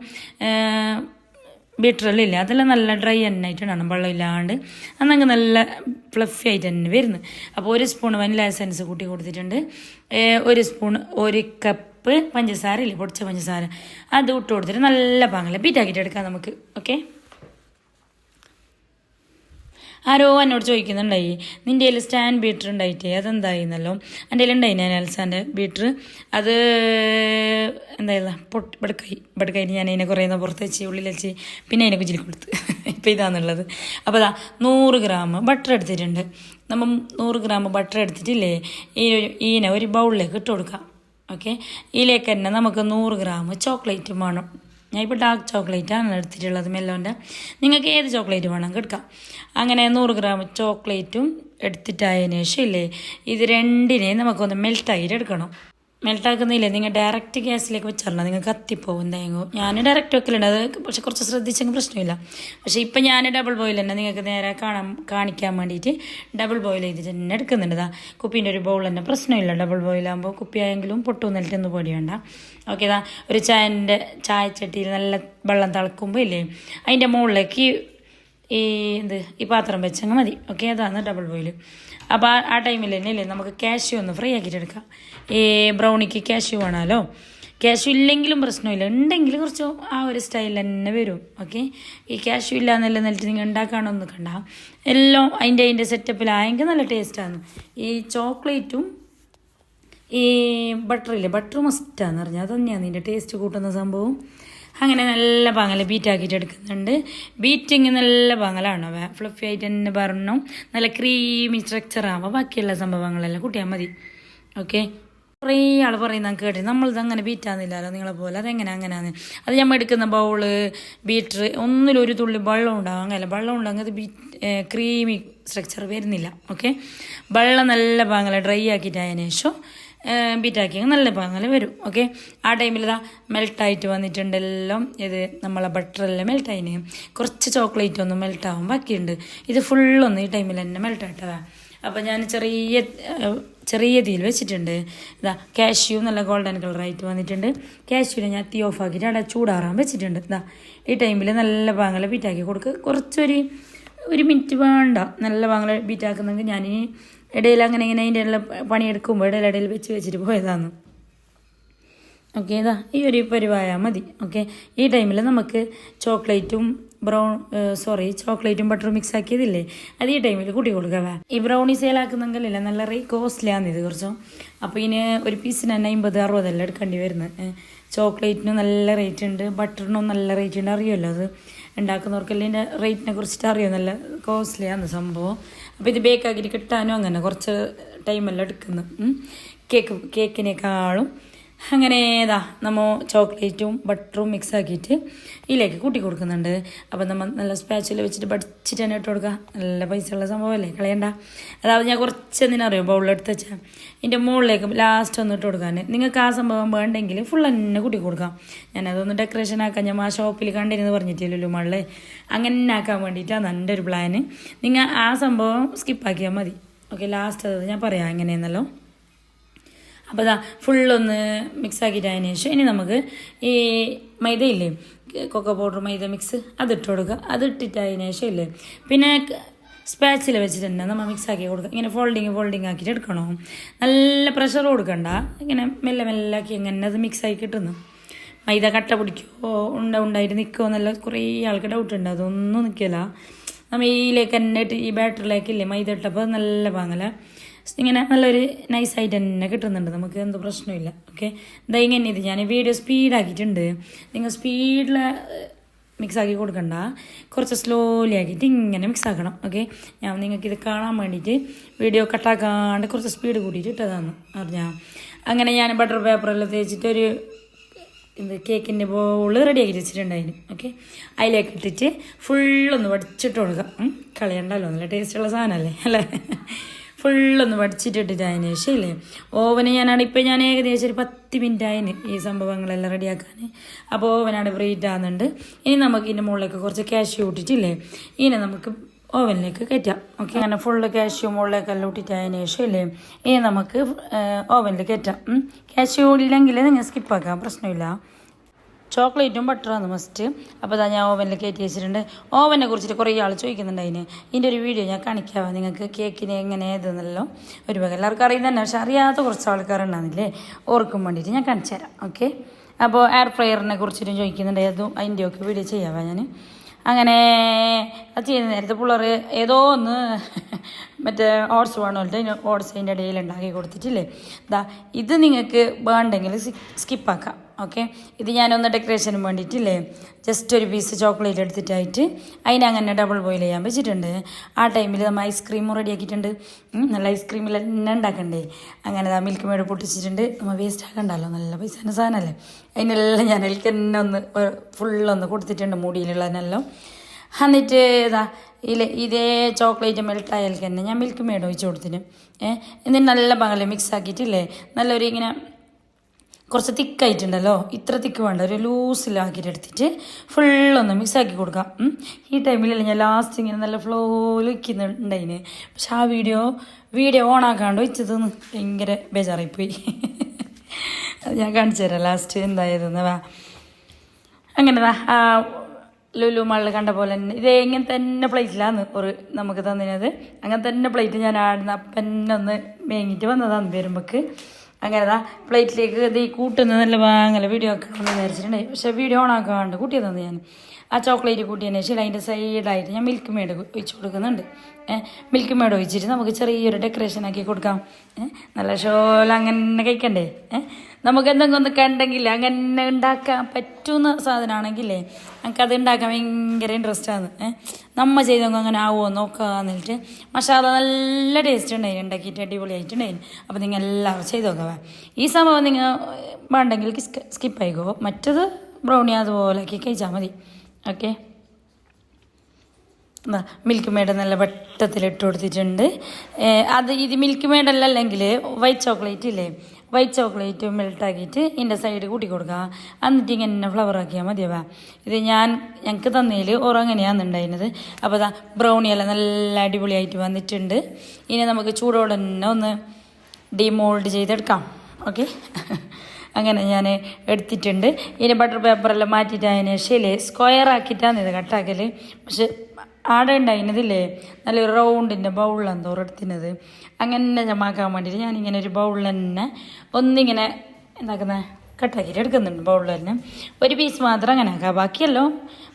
ബീറ്ററെല്ലാം ഇല്ല അതെല്ലാം നല്ല ഡ്രൈ തന്നെ ആയിട്ടുണ്ടാണ് വെള്ളം ഇല്ലാണ്ട് അന്നങ്ങ് നല്ല ഫ്ലഫി ആയിട്ട് തന്നെ വരുന്നത്. അപ്പോൾ 1 സ്പൂൺ വനില എസൻസ് കൂട്ടി കൊടുത്തിട്ടുണ്ട്. 1 സ്പൂൺ 1 കപ്പ് പഞ്ചസാര ഇല്ലേ പൊടിച്ച പഞ്ചസാര അത് ഇട്ട് കൊടുത്തിട്ട് നല്ല പാങ്ങല ബീറ്റാക്കിയിട്ട് എടുക്കാം നമുക്ക്. ഓക്കെ. ആരോ എന്നോട് ചോദിക്കുന്നുണ്ടായി നിൻ്റെ കയ്യിൽ സ്റ്റാൻഡ് ബീറ്റർ ഉണ്ടായിട്ടേ അതെന്തായിരുന്നല്ലോ. എൻ്റെ കയ്യിൽ ഉണ്ടായി എൽസാൻ്റെ ബീറ്റർ. അത് എന്തായാലും ബടുക്കായി ഞാൻ അതിനെ കുറേ പുറത്ത് വെച്ച് ഉള്ളിൽ വെച്ച് പിന്നെ അതിനെ കുച്ചിരി കൊടുത്ത് ഇപ്പം ഇതാണെന്നുള്ളത്. അപ്പോൾ അതാ 100 ഗ്രാം ബട്ടർ എടുത്തിട്ടുണ്ട്. നമ്മൾ 100 ഗ്രാം ബട്ടർ എടുത്തിട്ടില്ലേ ഈനെ ഒരു ബൗളിലേക്ക് ഇട്ട് കൊടുക്കാം. ഓക്കെ. ഇതിലേക്ക് തന്നെ നമുക്ക് 100 ഗ്രാം ചോക്ലേറ്റ് വേണം. ഞാൻ ഇപ്പോൾ ഡാർക്ക് ചോക്ലേറ്റാണ് എടുത്തിട്ടുള്ളത് മെല്ലോൻ്റെ. നിങ്ങൾക്ക് ഏത് ചോക്ലേറ്റ് വേണം എടുക്കാം. അങ്ങനെ 100 ഗ്രാം ചോക്ലേറ്റും എടുത്തിട്ടായതിനു ശേഷം ഇല്ലേ ഇത് രണ്ടിനെയും നമുക്കൊന്ന് മെൽട്ടായിട്ട് എടുക്കണം. മെൽട്ടാക്കുന്നില്ലേ നിങ്ങൾ ഡയറക്റ്റ് ഗ്യാസിലേക്ക് വെച്ചാലോ നിങ്ങൾക്ക് കത്തിപ്പോവും തേങ്ങോ. ഞാൻ ഡയറക്റ്റ് വെക്കലുണ്ട് അത് പക്ഷെ കുറച്ച് ശ്രദ്ധിച്ചെങ്കിൽ പ്രശ്നമില്ല. പക്ഷേ ഇപ്പം ഞാൻ ഡബിൾ ബോയിൽ തന്നെ നിങ്ങൾക്ക് നേരെ കാണിക്കാൻ വേണ്ടിയിട്ട് ഡബിൾ ബോയിൽ ചെയ്തിട്ട് തന്നെ എടുക്കുന്നുണ്ട്. ഇതാ കുപ്പീൻ്റെ ഒരു ബൗൾ തന്നെ പ്രശ്നമില്ല. ഡബിൾ ബോയിലാകുമ്പോൾ കുപ്പിയായെങ്കിലും പൊട്ടുന്നിട്ടൊന്നും പൊടി വേണ്ട. ഓക്കെ. ഇതാ ഒരു ചായച്ചട്ടിയിൽ നല്ല വെള്ളം തിളക്കുമ്പോൾ ഇല്ലേ അതിൻ്റെ മുകളിലേക്ക് ഈ പാത്രം വെച്ചങ്ങ് മതി. ഓക്കെ. അതാണ് ഡബിൾ ബോയിൽ. അപ്പോൾ ആ ടൈമിൽ തന്നെ ഇല്ലേ നമുക്ക് കാഷ്യൂ ഒന്ന് ഫ്രൈ ആക്കിയിട്ട് എടുക്കാം. ഈ ബ്രൗണിക്ക് കാഷ്യൂ വേണമല്ലോ. കാഷ്യൂ ഇല്ലെങ്കിലും പ്രശ്നമില്ല, ഉണ്ടെങ്കിൽ കുറച്ച് ആ ഒരു സ്റ്റൈൽ തന്നെ വരും. ഓക്കെ. ഈ കാഷ്യൂ ഇല്ല എന്നല്ല നിലത്ത് നിങ്ങൾ ഉണ്ടാക്കാനൊന്നും കണ്ട എല്ലാം അതിൻ്റെ സെറ്റപ്പിലായെങ്കിൽ നല്ല ടേസ്റ്റാണ്. ഈ ചോക്ലേറ്റും ഈ ബട്ടറില്ലേ ബട്ടർ മസ്റ്റാന്ന് പറഞ്ഞാൽ അത് തന്നെയാണ് ഇതിൻ്റെ ടേസ്റ്റ് കൂട്ടുന്ന സംഭവം. അങ്ങനെ നല്ല പാങ്ങൽ ബീറ്റാക്കിയിട്ട് എടുക്കുന്നുണ്ട്. ബീറ്റിങ് നല്ല പാങ്ങലാണ് ഫ്ലഫി ആയിട്ട് തന്നെ പറഞ്ഞു നല്ല ക്രീമി സ്ട്രക്ചറാകുമ്പോൾ ബാക്കിയുള്ള സംഭവങ്ങളെല്ലാം കൂട്ടിയാൽ മതി. ഓക്കെ. കുറേ ആൾ പറയുന്ന കേട്ടിട്ട് നമ്മളിത് അങ്ങനെ ബീറ്റാകുന്നില്ലല്ലോ നിങ്ങളെ പോലെ. അതെങ്ങനെ അങ്ങനെയാണ് അത് നമ്മൾ എടുക്കുന്ന ബൗള് ബീറ്റർ ഒന്നിലും ഒരു തുള്ളി വെള്ളം ഉണ്ടാകും. അങ്ങനെയല്ല വെള്ളം ഉണ്ടെങ്കിൽ അത് ക്രീമി സ്ട്രക്ചർ വരുന്നില്ല. ഓക്കെ. വെള്ളം നല്ല പാങ്ങല ഡ്രൈ ആക്കിയിട്ട് അതിന് ശേഷം ബീറ്റാക്കിയാൽ നല്ല പാങ്ങൽ വരും. ഓക്കെ, ആ ടൈമിൽ ഇതാ മെൽട്ടായിട്ട് വന്നിട്ടുണ്ട് എല്ലാം. ഇത് നമ്മളെ ബട്ടറെല്ലാം മെൽട്ടായിന്. കുറച്ച് ചോക്ലേറ്റ് ഒന്നും മെൽട്ടാവും ബാക്കിയുണ്ട്. ഇത് ഫുള്ളൊന്നും ഈ ടൈമിൽ തന്നെ മെൽട്ടായിട്ടതാ. അപ്പോൾ ഞാൻ ചെറിയ തീയിൽ വെച്ചിട്ടുണ്ട്. ഇതാ കാഷ്യൂ നല്ല ഗോൾഡൻ കളറായിട്ട് വന്നിട്ടുണ്ട്. കാഷ്യൂവിനെ ഞാൻ തീ ഓഫ് ആക്കിയിട്ട് അവിടെ ചൂടാറാൻ വെച്ചിട്ടുണ്ട്. ഇതാ ഈ ടൈമിൽ നല്ല പാങ്ങല ബീറ്റാക്കി കൊടുക്കുക. ഒരു മിനിറ്റ് വേണ്ട, നല്ല പാങ്ങല ബീറ്റാക്കുന്നെങ്കിൽ ഞാനിനി ഇടയിൽ അങ്ങനെ അതിൻ്റെ എല്ലാം പണിയെടുക്കുമ്പോൾ ഇടയിൽ വെച്ചിട്ട് പോയതാണ്. ഓക്കെ, ഇതാ ഈ ഒരു പരിവായാൽ മതി. ഓക്കെ, ഈ ടൈമിൽ നമുക്ക് ചോക്ലേറ്റും ബട്ടറും മിക്സ് ആക്കിയതില്ലേ, അത് ഈ ടൈമിൽ കൂട്ടി കൊടുക്കുക. ഈ ബ്രൗണി സെയിലാക്കുന്നെങ്കിലല്ല നല്ല കോസ്റ്റ്ലിയാണ് ഇത് കുറച്ചും. അപ്പോൾ ഇതിന് ഒരു പീസിന് തന്നെ 50-60 എല്ലാം എടുക്കേണ്ടി വരുന്നത്. ചോക്ലേറ്റിനും നല്ല റേറ്റ് ഉണ്ട്, ബട്ടറിനും നല്ല റേറ്റ് ഉണ്ട്. അറിയുമല്ലോ, അത് ഉണ്ടാക്കുന്നവർക്കെല്ലാം ഇതിൻ്റെ റേറ്റിനെ കുറിച്ചിട്ട് അറിയാം. നല്ല കോസ്റ്റ്ലിയാണ് സംഭവം. അപ്പോൾ ഇത് ബേക്കാക്കിയിട്ട് കിട്ടാനും അങ്ങനെ കുറച്ച് ടൈമെല്ലാം എടുക്കുന്നു. കേക്കിനേക്കാളും അങ്ങനെ ഇതാ നമ്മൾ ചോക്ലേറ്റും ബട്ടറും മിക്സ് ആക്കിയിട്ട് ഇതിലേക്ക് കൂട്ടി കൊടുക്കുന്നുണ്ട്. അപ്പം നമ്മൾ നല്ല സ്പാച്ചിൽ വെച്ചിട്ട് പഠിച്ചിട്ട് തന്നെ ഇട്ട് കൊടുക്കുക. നല്ല പൈസയുള്ള സംഭവമല്ലേ, കളയണ്ട. അതായത് ഞാൻ കുറച്ച് എന്തിനറിയോ ബൗളിലെടുത്ത് വെച്ചാൽ ഇതിൻ്റെ മുകളിലേക്ക് ലാസ്റ്റ് ഒന്ന് ഇട്ട് കൊടുക്കാൻ. നിങ്ങൾക്ക് ആ സംഭവം വേണ്ടെങ്കിൽ ഫുൾ തന്നെ കൂട്ടി കൊടുക്കാം. ഞാനതൊന്ന് ഡെക്കറേഷൻ ആക്കാൻ ഞാൻ ആ ഷോപ്പിൽ കണ്ടിരുന്ന് പറഞ്ഞിട്ടില്ലല്ലോ മകളെ, അങ്ങനെ ആക്കാൻ വേണ്ടിയിട്ടാണ് എൻ്റെ ഒരു പ്ലാന്. നിങ്ങൾ ആ സംഭവം സ്കിപ്പാക്കിയാൽ മതി. ഓക്കെ, ലാസ്റ്റ് അത് ഞാൻ പറയാം എങ്ങനെയെന്നല്ലോ. അപ്പോൾ അതാ ഫുള്ളൊന്ന് മിക്സ് ആക്കിയിട്ട് അതിന് ശേഷം ഇനി നമുക്ക് ഈ മൈദയില്ലേ, കൊക്കോ പൗഡർ മൈദ മിക്സ് അതിട്ട് കൊടുക്കുക. അതിട്ടിട്ട് അതിന് ശേഷം ഇല്ലേ പിന്നെ സ്പാച്ചിൽ വെച്ചിട്ട് തന്നെ നമ്മൾ മിക്സ് ആക്കി കൊടുക്കുക. ഇങ്ങനെ ഫോൾഡിങ് ആക്കിയിട്ട് എടുക്കണോ, നല്ല പ്രഷർ കൊടുക്കണ്ട. ഇങ്ങനെ മെല്ലെ ആക്കി ഇങ്ങനെ അത് മിക്സ് ആക്കി കിട്ടുന്നു. മൈദ കട്ട പിടിക്കുമോ ഉണ്ടായിട്ട് നിൽക്കുമോ എന്നല്ല കുറേ ആൾക്ക് ഡൗട്ട് ഉണ്ട്. അതൊന്നും നിൽക്കില്ല. നമ്മൾ ഇതിലേക്ക് തന്നെ ഇട്ട് ഈ ബാറ്ററിലേക്കില്ലേ മൈദ ഇട്ടപ്പോൾ നല്ല പാങ്ങല ഇങ്ങനെ നല്ലൊരു നൈസായിട്ട് തന്നെ കിട്ടുന്നുണ്ട്. നമുക്ക് എന്ത് പ്രശ്നമില്ല. ഓക്കെ, എന്താ ഇങ്ങനെ ഇത് ഞാൻ വീഡിയോ സ്പീഡാക്കിയിട്ടുണ്ട്. നിങ്ങൾ സ്പീഡിൽ മിക്സാക്കി കൊടുക്കണ്ട, കുറച്ച് സ്ലോലി ആക്കിയിട്ട് ഇങ്ങനെ മിക്സ് ആക്കണം. ഓക്കെ, ഞാൻ നിങ്ങൾക്കിത് കാണാൻ വേണ്ടിയിട്ട് വീഡിയോ കട്ടാക്കാണ്ട് കുറച്ച് സ്പീഡ് കൂട്ടിയിട്ട് ഇട്ടതാണ് അറിഞ്ഞാൽ. അങ്ങനെ ഞാൻ ബട്ടർ പേപ്പറെല്ലാം തേച്ചിട്ട് കേക്കിൻ്റെ ബോൾ റെഡിയാക്കി വെച്ചിട്ടുണ്ടായിരുന്നു. ഓക്കെ, അതിലേക്ക് ഇട്ടിട്ട് ഫുള്ളൊന്ന് വടിച്ചിട്ട് കൊടുക്കാം. കളയണ്ടല്ലോ, നല്ല ടേസ്റ്റുള്ള സാധനമല്ലേ അല്ലേ. ഫുള്ളൊന്ന് വടിച്ചിട്ടിട്ടിട്ട് അതിന് ശേഷം ഇല്ലേ ഓവന് ഞാൻ ഏകദേശം ഒരു 10 മിനിറ്റ് ആയിന് ഈ സംഭവങ്ങളെല്ലാം റെഡിയാക്കാൻ. അപ്പോൾ ഓവനാണ് ബ്രീറ്റ് ആകുന്നുണ്ട്. ഇനി നമുക്ക് ഇതിൻ്റെ മുകളിലേക്ക് കുറച്ച് കാഷ്യൂ ഇട്ടിട്ടില്ലേ ഇനി നമുക്ക് ഓവനിലേക്ക് കയറ്റാം. ഓക്കെ, അങ്ങനെ ഫുള്ള് കാഷ്യൂ മുകളിലേക്കെല്ലാം ഇട്ടിട്ട് അതിന് ശേഷം ഇല്ലേ ഇനി നമുക്ക് ഓവനിൽ കയറ്റാം. കാഷ്യൂ ഇല്ലെങ്കിൽ നിങ്ങൾ സ്കിപ്പാക്കാം, പ്രശ്നമില്ല. ചോക്ലേറ്റും ബട്ടറാണ് മസ്റ്റ്. അപ്പോൾ അതാ ഞാൻ ഓവനിൽ കയറ്റി വെച്ചിട്ടുണ്ട്. ഓവനെ കുറിച്ചിട്ട് കുറേ ആൾ ചോദിക്കുന്നുണ്ട്. ഇതിൻ്റെ ഒരു വീഡിയോ ഞാൻ കാണിക്കാം നിങ്ങൾക്ക്, കേക്കിന് എങ്ങനെ ഏതെന്നല്ലോ. ഒരു വക എല്ലാവർക്കും അറിയുന്ന തന്നെ, പക്ഷെ അറിയാത്ത കുറച്ച് ആൾക്കാരുണ്ടാകുന്നില്ലേ, ഓർക്കും വേണ്ടിയിട്ട് ഞാൻ കാണിച്ചു തരാം. ഓക്കെ, അപ്പോൾ എയർ ഫ്രയറിനെ കുറിച്ചിട്ടും ചോദിക്കുന്നുണ്ട്. അതിൻ്റെയൊക്കെ വീഡിയോ ചെയ്യാവാ ഞാൻ. അങ്ങനെ അത് ചെയ്യുന്ന നേരത്തെ പിള്ളേർ ഏതോ ഒന്ന് മറ്റേ ഓട്സ് വേണമല്ലോ, ഓട്സ് അതിൻ്റെ ഇടയിൽ ഉണ്ടാക്കി കൊടുത്തിട്ടില്ലേ. ഇത് നിങ്ങൾക്ക് വേണ്ടെങ്കിൽ സ്കിപ്പാക്കാം. ഓക്കെ, ഇത് ഞാനൊന്ന് ഡെക്കറേഷന് വേണ്ടിയിട്ടില്ലേ ജസ്റ്റ് ഒരു പീസ് ചോക്ലേറ്റ് എടുത്തിട്ടായിട്ട് അതിനങ്ങനെ ഡബിൾ ബോയിൽ ചെയ്യാൻ വെച്ചിട്ടുണ്ട്. ആ ടൈമിൽ നമ്മൾ ഐസ്ക്രീമും റെഡിയാക്കിയിട്ടുണ്ട്. നല്ല ഐസ്ക്രീമിൽ തന്നെ ഉണ്ടാക്കണ്ടേ. അങ്ങനെ മിൽക്ക് മേഡ് പൊട്ടിച്ചിട്ടുണ്ട്. നമ്മൾ വേസ്റ്റ് ആക്കണ്ടല്ലോ, നല്ല പൈസേൻ്റെ സാധനമല്ലേ. അതിനെല്ലാം ഞാൻ അതിലേക്ക് തന്നെ ഒന്ന് ഫുള്ളൊന്ന് കൊടുത്തിട്ടുണ്ട് മൂടിയിലുള്ളതിനെല്ലാം. എന്നിട്ട് ഇതേ ചോക്ലേറ്റ് മെൽട്ടായാലേക്ക് തന്നെ ഞാൻ മിൽക്ക് മേഡ് ഒഴിച്ച് കൊടുത്തിന്. എന്നിട്ട് നല്ല പങ്കല്ലേ മിക്സ് ആക്കിയിട്ടില്ലേ നല്ലൊരു ഇങ്ങനെ കുറച്ച് തിക്കായിട്ടുണ്ടല്ലോ, ഇത്ര തിക്ക് വേണ്ട, ഒരു ലൂസിലാക്കിയിട്ട് എടുത്തിട്ട് ഫുള്ളൊന്ന് മിക്സാക്കി കൊടുക്കാം. ഈ ടൈമിലല്ലേ ഞാൻ ലാസ്റ്റ് ഇങ്ങനെ നല്ല ഫ്ലോയിൽ വയ്ക്കുന്നുണ്ടായിന്. പക്ഷെ ആ വീഡിയോ ഓണാക്കാണ്ട് വെച്ചത് ഭയങ്കര ബേജാറായിപ്പോയി. അത് ഞാൻ കാണിച്ചു തരാം ലാസ്റ്റ് എന്തായതെന്ന്. അങ്ങനെതാ ലുലു മാളിൽ കണ്ട പോലെ തന്നെ ഇതേ ഇങ്ങനെ തന്നെ പ്ലേറ്റിലാണ് നമുക്ക് തന്നിനത്. അങ്ങനെ തന്നെ പ്ലേറ്റ് ഞാൻ ആടുന്ന അപ്പന്നെ ഒന്ന് മേങ്ങിയിട്ട് വന്നതാണ് വരുമ്പോൾക്ക്. അങ്ങനെ പ്ലേറ്റിലേക്ക് ഇത് കൂട്ടുന്നത് നല്ല വാങ്ങല വീഡിയോ ആക്കണമെന്ന് വിചാരിച്ചിട്ടുണ്ടായി. പക്ഷേ വീഡിയോ ഓൺ ആക്കാണ്ട് കൂട്ടിയതാണ് ഞാൻ. ആ ചോക്ലേറ്റ് കൂട്ടിയതിന് ശേഷം അതിൻ്റെ സൈഡായിട്ട് ഞാൻ മിൽക്ക് മേഡ് ഒഴിച്ച് കൊടുക്കുന്നുണ്ട്. മിൽക്ക് മേഡ് ഒഴിച്ചിട്ട് നമുക്ക് ചെറിയൊരു ഡെക്കറേഷൻ ആക്കി കൊടുക്കാം. നല്ല ഷോല അങ്ങനെ കഴിക്കണ്ടേ. നമുക്ക് എന്തെങ്കിലും ഒന്ന് കണ്ടെങ്കിൽ അങ്ങനെ ഉണ്ടാക്കാൻ പറ്റുന്ന സാധനമാണെങ്കിലേ നമുക്കത് ഉണ്ടാക്കാൻ ഭയങ്കര ഇൻട്രസ്റ്റാണ്. നമ്മ ചെയ്തെങ്കിൽ അങ്ങനെ ആവുമോ നോക്കാന്നിട്ട്. മസാല നല്ല ടേസ്റ്റ് ഉണ്ടായിരുന്നു, ഉണ്ടാക്കിയിട്ട് അടിപൊളിയായിട്ടുണ്ടായിരുന്നു. അപ്പോൾ നിങ്ങൾ എല്ലാവരും ചെയ്ത് നോക്കാം. ഈ സംഭവം നിങ്ങൾ വേണ്ടെങ്കിൽ സ്കിപ്പായിക്കോ, മറ്റത് ബ്രൗണി അതുപോലെ ആക്കി കഴിച്ചാൽ മതി. ഓക്കെ, മിൽക്ക് മേഡ് നല്ല വട്ടത്തിലിട്ട് കൊടുത്തിട്ടുണ്ട്. ഇത് മിൽക്ക് മേഡല്ല, അല്ലെങ്കിൽ വൈറ്റ് ചോക്ലേറ്റ് ഇല്ലേ, വൈറ്റ് ചോക്ലേറ്റ് മെൽട്ടാക്കിയിട്ട് ഇതിൻ്റെ സൈഡ് കൂട്ടി കൊടുക്കുക. എന്നിട്ട് ഇങ്ങനെ ഫ്ലവർ ആക്കിയാൽ മതിയാവാ. ഇത് ഞങ്ങൾക്ക് തന്നതിൽ ഓരോ അങ്ങനെയാണ് ഉണ്ടായിരുന്നത്. അപ്പോൾ അതാ ബ്രൗണിയെല്ലാം നല്ല അടിപൊളിയായിട്ട് വന്നിട്ടുണ്ട്. ഇനി നമുക്ക് ചൂടോടെ തന്നെ ഒന്ന് ഡിമോൾഡ് ചെയ്തെടുക്കാം. ഓക്കെ, അങ്ങനെ ഞാൻ എടുത്തിട്ടുണ്ട്. ഇനി ബട്ടർ പേപ്പറെല്ലാം മാറ്റിയിട്ട് അതിന് ശരി സ്ക്വയർ ആക്കിയിട്ടാണ് ഇത് കട്ടാക്കൽ. പക്ഷെ ആടെ ഉണ്ടായിരുന്നതില്ലേ നല്ലൊരു റൗണ്ടിൻ്റെ ബൗളിലാണ് തോറെടുത്തിരുന്നത്. അങ്ങനെ ജമാക്കാൻ വേണ്ടിയിട്ട് ഞാനിങ്ങനെ ഒരു ബൗളിൽ തന്നെ ഒന്നിങ്ങനെ എന്താക്കുന്നത് കട്ടാക്കിയിട്ട് എടുക്കുന്നുണ്ട്. ബൗളിൽ തന്നെ ഒരു പീസ് മാത്രം അങ്ങനെ ആക്കാം, ബാക്കിയല്ലോ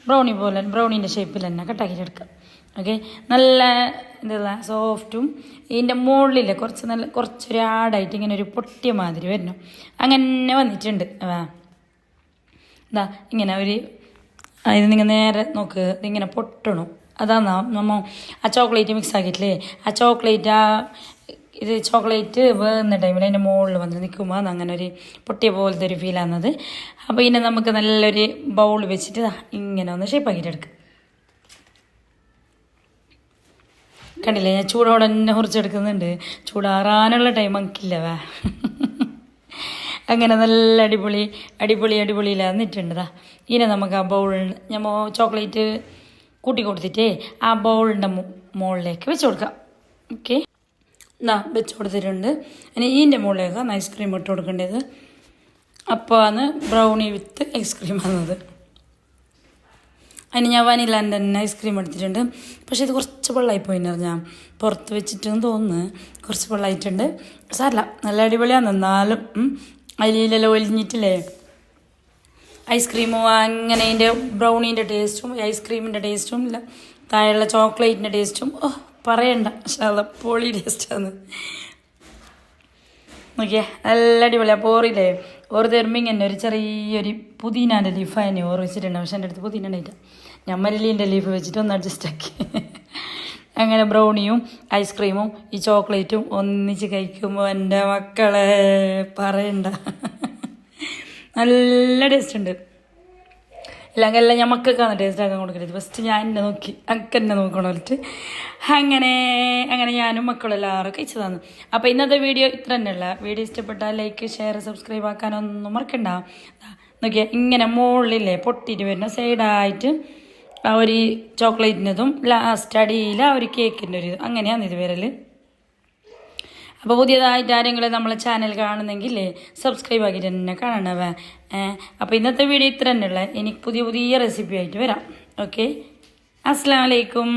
ബ്രൗണി പോലെ ബ്രൗണീൻ്റെ ഷേപ്പിൽ തന്നെ കട്ടാക്കിയിട്ട് എടുക്കാം. ഓക്കെ, നല്ല എന്താ സോഫ്റ്റും ഇതിൻ്റെ മുകളിൽ കുറച്ചൊരു ആടായിട്ട് ഇങ്ങനെ ഒരു പൊട്ടിയ മാതിരി വരണം. അങ്ങനെ വന്നിട്ടുണ്ട്. ഇതാ ഇങ്ങനെ ഒരു ഇത് നിങ്ങൾ നേരെ നോക്ക്, ഇതിങ്ങനെ പൊട്ടണം. അതാണ് നമ്മൾ ആ ചോക്ലേറ്റ് മിക്സ് ആക്കിയിട്ടില്ലേ, ആ ചോക്ലേറ്റ് ഇത് ചോക്ലേറ്റ് വേകുന്ന ടൈമിൽ അതിൻ്റെ മുകളിൽ വന്ന് നിൽക്കുമ്പോൾ അത് അങ്ങനെ ഒരു പൊട്ടിയ പോലത്തെ ഒരു ഫീലാകുന്നത്. അപ്പോൾ ഇതിനെ നമുക്ക് നല്ലൊരു ബൗൾ വെച്ചിട്ട് ഇങ്ങനെ ഒന്ന് ഷേപ്പാക്കിയിട്ട് എടുക്കാം. കണ്ടില്ലേ, ഞാൻ ചൂടോടെ തന്നെ കുറച്ചെടുക്കുന്നുണ്ട്. ചൂടാറാനുള്ള ടൈം നമുക്കില്ലവേ. അങ്ങനെ നല്ല അടിപൊളിയിലാന്നിട്ടുണ്ടതാ. ഇനി നമുക്ക് ആ ബൗളിൽ നമ്മൾ ചോക്ലേറ്റ് കൂട്ടി കൊടുത്തിട്ടേ ആ ബൗളിൻ്റെ മുകളിലേക്ക് വെച്ച് കൊടുക്കാം. ഓക്കെ, വെച്ച് കൊടുത്തിട്ടുണ്ട്. ഇനി ഇതിൻ്റെ മുകളിലേക്കാണ് ഐസ്ക്രീം ഇട്ട് കൊടുക്കേണ്ടത്. അപ്പോൾ ആണ് ബ്രൗണി വിത്ത് ഐസ്ക്രീം വന്നത്. അതിന് ഞാൻ വനിലാൻ്റെ തന്നെ ഐസ്ക്രീം എടുത്തിട്ടുണ്ട്. പക്ഷേ ഇത് കുറച്ച് വെള്ളമായിപ്പോയിന്ന് പറഞ്ഞാൽ പുറത്ത് വെച്ചിട്ടെന്ന് തോന്നുന്നു, കുറച്ച് വെള്ളമായിട്ടുണ്ട്. സാരല്ല, നല്ല അടിപൊളിയാണ്. എന്നാലും അതിലെല്ലാം ഒലിഞ്ഞിട്ടില്ലേ ഐസ്ക്രീമും അങ്ങനെ അതിൻ്റെ ബ്രൗണീൻ്റെ ടേസ്റ്റും ഐസ്ക്രീമിൻ്റെ ടേസ്റ്റും ഇല്ല, താഴെയുള്ള ചോക്ലേറ്റിൻ്റെ ടേസ്റ്റും പറയണ്ട. പക്ഷേ അത് പൊളി ടേസ്റ്റാണ്. നോക്കിയേ, നല്ല അടിപൊളിയാണ്. പോറില്ലേ ഓർ തരുമ്പോൾ തന്നെ ഒരു ചെറിയൊരു പുതിനാൻ്റെ ലീഫ് അതിനെ ഓർ വെച്ചിട്ടുണ്ട്. പക്ഷെ എൻ്റെ അടുത്ത് പുതിന ഉണ്ടായിട്ട, ഞാൻ മല്ലിൻ്റെ ലീഫ് വെച്ചിട്ട് ഒന്ന് അഡ്ജസ്റ്റ് ആക്കി. അങ്ങനെ ബ്രൗണിയും ഐസ്ക്രീമും ഈ ചോക്ലേറ്റും ഒന്നിച്ച് കഴിക്കുമ്പോൾ എൻ്റെ മക്കളെ പറയണ്ട, നല്ല ടേസ്റ്റ് ഉണ്ട്. എല്ലാം ഞാൻ മക്കൾക്കാണ് ടേസ്റ്റ് ആക്കാൻ കൊടുക്കരുത്. ഫസ്റ്റ് ഞാൻ എന്നെ നോക്കി എന്നെ നോക്കണോട്ട് അങ്ങനെ ഞാനും മക്കളും എല്ലാവരും കഴിച്ചതാണ്. അപ്പോൾ ഇന്നത്തെ വീഡിയോ ഇത്ര തന്നെയുള്ള. വീഡിയോ ഇഷ്ടപ്പെട്ടാൽ ലൈക്ക്, ഷെയർ, സബ്സ്ക്രൈബ് ആക്കാനൊന്നും മറക്കണ്ട. നോക്കിയാൽ ഇങ്ങനെ മുകളിലേ പൊട്ടിയിട്ട് വരുന്ന സൈഡായിട്ട് ആ ഒരു ചോക്ലേറ്റിൻ്റെതും ലാസ്റ്റ് അടിയിൽ ആ ഒരു കേക്കിൻ്റെ ഒരു അങ്ങനെയാണ് ഇത് വരൽ. അപ്പോൾ പുതിയതായിട്ട് ആരെങ്കിലും നമ്മളെ ചാനൽ കാണുന്നെങ്കിൽ സബ്സ്ക്രൈബ് ആക്കിയിട്ട് തന്നെ കാണണവേ. അപ്പോൾ ഇന്നത്തെ വീഡിയോ ഇത്ര തന്നെയുള്ള. എനിക്ക് പുതിയ റെസിപ്പി ആയിട്ട് വരാം. ഓക്കെ, അസ്സലാമു അലൈക്കും.